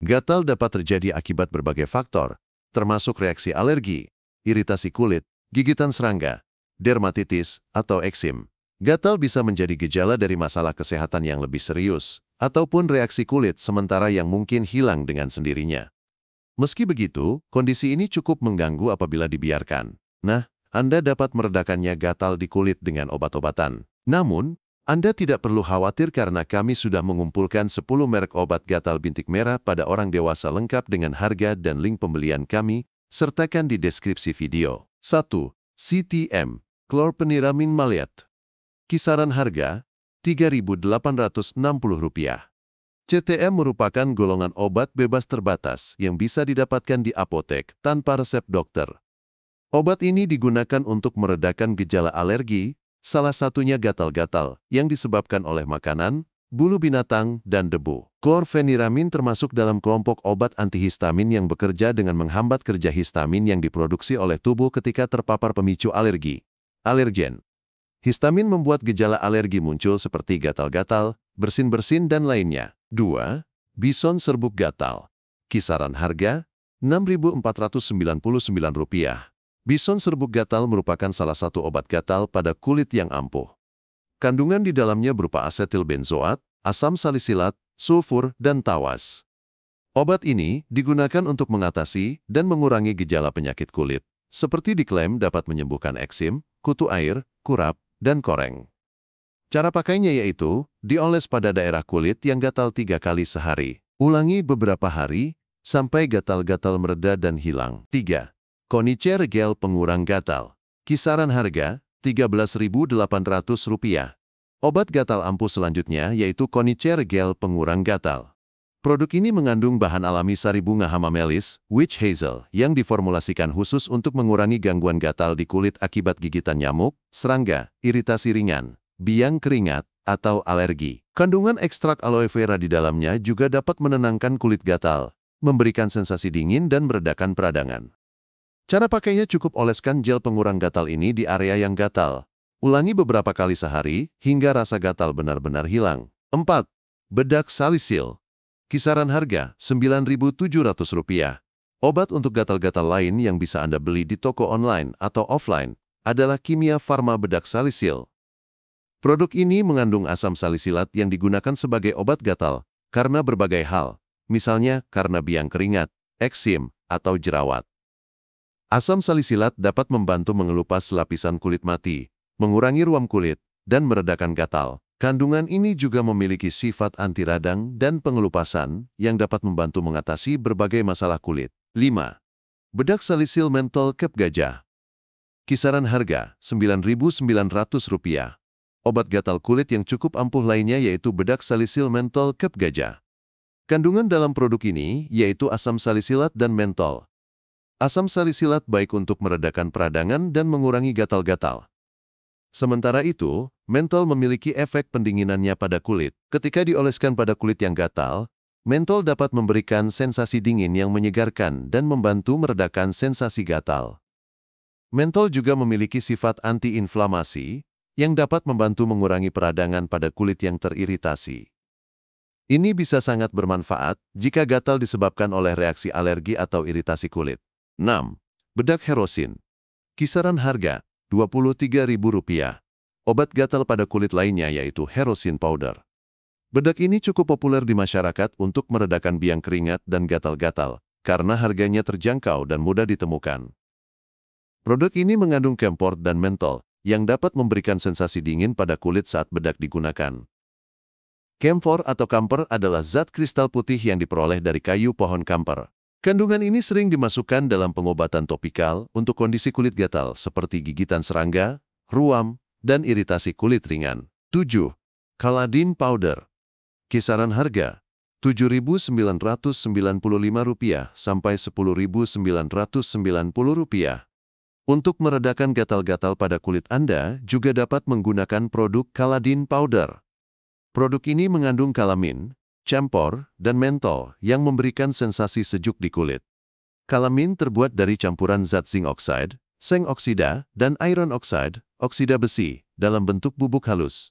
Gatal dapat terjadi akibat berbagai faktor, termasuk reaksi alergi, iritasi kulit, gigitan serangga, dermatitis, atau eksim. Gatal bisa menjadi gejala dari masalah kesehatan yang lebih serius, ataupun reaksi kulit sementara yang mungkin hilang dengan sendirinya. Meski begitu, kondisi ini cukup mengganggu apabila dibiarkan. Nah, Anda dapat meredakannya gatal di kulit dengan obat-obatan. Namun, Anda tidak perlu khawatir karena kami sudah mengumpulkan 10 merek obat gatal bintik merah pada orang dewasa lengkap dengan harga dan link pembelian kami, sertakan di deskripsi video. 1. CTM, Chlorpheniramine Maleate. Kisaran harga Rp3.860. CTM merupakan golongan obat bebas terbatas yang bisa didapatkan di apotek tanpa resep dokter. Obat ini digunakan untuk meredakan gejala alergi, salah satunya gatal-gatal yang disebabkan oleh makanan, bulu binatang, dan debu. Chlorpheniramine termasuk dalam kelompok obat antihistamin yang bekerja dengan menghambat kerja histamin yang diproduksi oleh tubuh ketika terpapar pemicu alergi. Alergen. Histamin membuat gejala alergi muncul seperti gatal-gatal, bersin-bersin, dan lainnya. 2. Bison serbuk gatal. Kisaran harga Rp6.499. Bison serbuk gatal merupakan salah satu obat gatal pada kulit yang ampuh. Kandungan di dalamnya berupa asetilbenzoat, asam salisilat, sulfur, dan tawas. Obat ini digunakan untuk mengatasi dan mengurangi gejala penyakit kulit, seperti diklaim dapat menyembuhkan eksim, kutu air, kurap, dan koreng. Cara pakainya yaitu, dioles pada daerah kulit yang gatal 3 kali sehari. Ulangi beberapa hari, sampai gatal-gatal mereda dan hilang. 3. Conicer Gel Pengurang Gatal. Kisaran harga Rp13.800. Obat gatal ampuh selanjutnya yaitu Conicer Gel Pengurang Gatal. Produk ini mengandung bahan alami sari bunga hamamelis, witch hazel, yang diformulasikan khusus untuk mengurangi gangguan gatal di kulit akibat gigitan nyamuk, serangga, iritasi ringan, biang keringat, atau alergi. Kandungan ekstrak aloe vera di dalamnya juga dapat menenangkan kulit gatal, memberikan sensasi dingin dan meredakan peradangan. Cara pakainya cukup oleskan gel pengurang gatal ini di area yang gatal. Ulangi beberapa kali sehari hingga rasa gatal benar-benar hilang. 4. Bedak salisil. Kisaran harga Rp9.700. Obat untuk gatal-gatal lain yang bisa Anda beli di toko online atau offline adalah Kimia Farma Bedak Salisil. Produk ini mengandung asam salisilat yang digunakan sebagai obat gatal karena berbagai hal, misalnya karena biang keringat, eksim, atau jerawat. Asam salisilat dapat membantu mengelupas lapisan kulit mati, mengurangi ruam kulit, dan meredakan gatal. Kandungan ini juga memiliki sifat anti radang dan pengelupasan yang dapat membantu mengatasi berbagai masalah kulit. 5. Bedak salisil mentol Cap Gajah. Kisaran harga Rp9.900. Obat gatal kulit yang cukup ampuh lainnya yaitu bedak salisil mentol Cap Gajah. Kandungan dalam produk ini yaitu asam salisilat dan mentol. Asam salisilat baik untuk meredakan peradangan dan mengurangi gatal-gatal. Sementara itu, mentol memiliki efek pendinginannya pada kulit. Ketika dioleskan pada kulit yang gatal, mentol dapat memberikan sensasi dingin yang menyegarkan dan membantu meredakan sensasi gatal. Mentol juga memiliki sifat anti-inflamasi yang dapat membantu mengurangi peradangan pada kulit yang teriritasi. Ini bisa sangat bermanfaat jika gatal disebabkan oleh reaksi alergi atau iritasi kulit. 6. Bedak Herosin. Kisaran harga Rp23.000. Obat gatal pada kulit lainnya yaitu Herosin Powder. Bedak ini cukup populer di masyarakat untuk meredakan biang keringat dan gatal-gatal karena harganya terjangkau dan mudah ditemukan. Produk ini mengandung camphor dan mentol yang dapat memberikan sensasi dingin pada kulit saat bedak digunakan. Camphor atau kamper adalah zat kristal putih yang diperoleh dari kayu pohon kamper. Kandungan ini sering dimasukkan dalam pengobatan topikal untuk kondisi kulit gatal seperti gigitan serangga, ruam, dan iritasi kulit ringan. 7. Caladin Powder. Kisaran harga Rp7.995 sampai Rp10.990. Untuk meredakan gatal-gatal pada kulit Anda juga dapat menggunakan produk Caladin Powder. Produk ini mengandung kalamin, camphor, dan mentol yang memberikan sensasi sejuk di kulit. Kalamin terbuat dari campuran zat zinc oxide, seng oksida, dan iron oxide, oksida besi, dalam bentuk bubuk halus.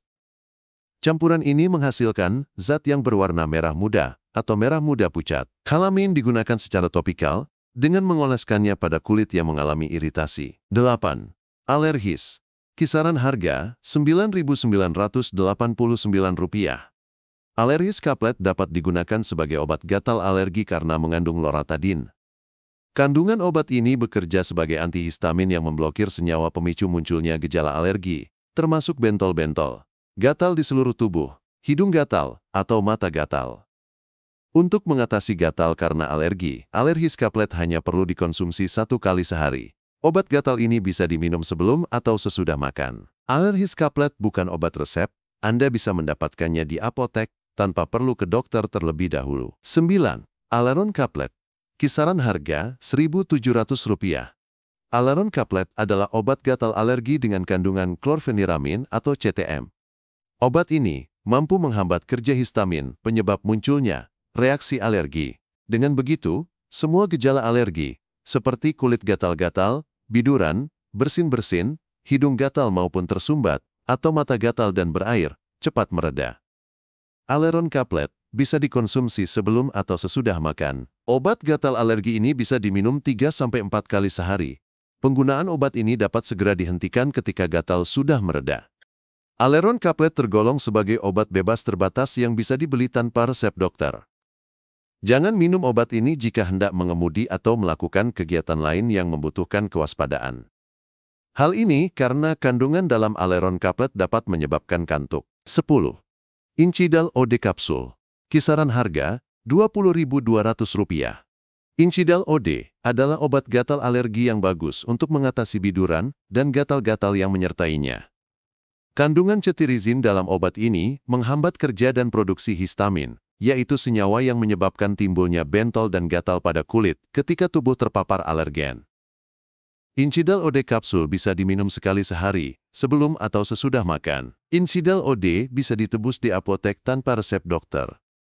Campuran ini menghasilkan zat yang berwarna merah muda atau merah muda pucat. Calamine digunakan secara topikal dengan mengoleskannya pada kulit yang mengalami iritasi. 8. Alergis. Kisaran harga Rp9.989. Alergis kaplet dapat digunakan sebagai obat gatal alergi karena mengandung loratadin. Kandungan obat ini bekerja sebagai antihistamin yang memblokir senyawa pemicu munculnya gejala alergi, termasuk bentol-bentol, gatal di seluruh tubuh, hidung gatal, atau mata gatal. Untuk mengatasi gatal karena alergi, alergis kaplet hanya perlu dikonsumsi 1 kali sehari. Obat gatal ini bisa diminum sebelum atau sesudah makan. Alergis kaplet bukan obat resep, Anda bisa mendapatkannya di apotek tanpa perlu ke dokter terlebih dahulu. 9. Alaron kaplet. Kisaran harga Rp1.700. Alaron kaplet adalah obat gatal alergi dengan kandungan klorfeniramin atau CTM. Obat ini mampu menghambat kerja histamin, penyebab munculnya reaksi alergi. Dengan begitu, semua gejala alergi, seperti kulit gatal-gatal, biduran, bersin-bersin, hidung gatal maupun tersumbat, atau mata gatal dan berair, cepat mereda. Alaron kaplet bisa dikonsumsi sebelum atau sesudah makan. Obat gatal alergi ini bisa diminum 3-4 kali sehari. Penggunaan obat ini dapat segera dihentikan ketika gatal sudah mereda. Alaron kaplet tergolong sebagai obat bebas terbatas yang bisa dibeli tanpa resep dokter. Jangan minum obat ini jika hendak mengemudi atau melakukan kegiatan lain yang membutuhkan kewaspadaan. Hal ini karena kandungan dalam Alaron kaplet dapat menyebabkan kantuk. 10. Incidal OD kapsul. Kisaran harga Rp20.200. Incidal OD adalah obat gatal alergi yang bagus untuk mengatasi biduran dan gatal-gatal yang menyertainya. Kandungan cetirizin dalam obat ini menghambat kerja dan produksi histamin, yaitu senyawa yang menyebabkan timbulnya bentol dan gatal pada kulit ketika tubuh terpapar alergen. Incidal OD kapsul bisa diminum sekali sehari, sebelum atau sesudah makan. Incidal OD bisa ditebus di apotek tanpa resep dokter.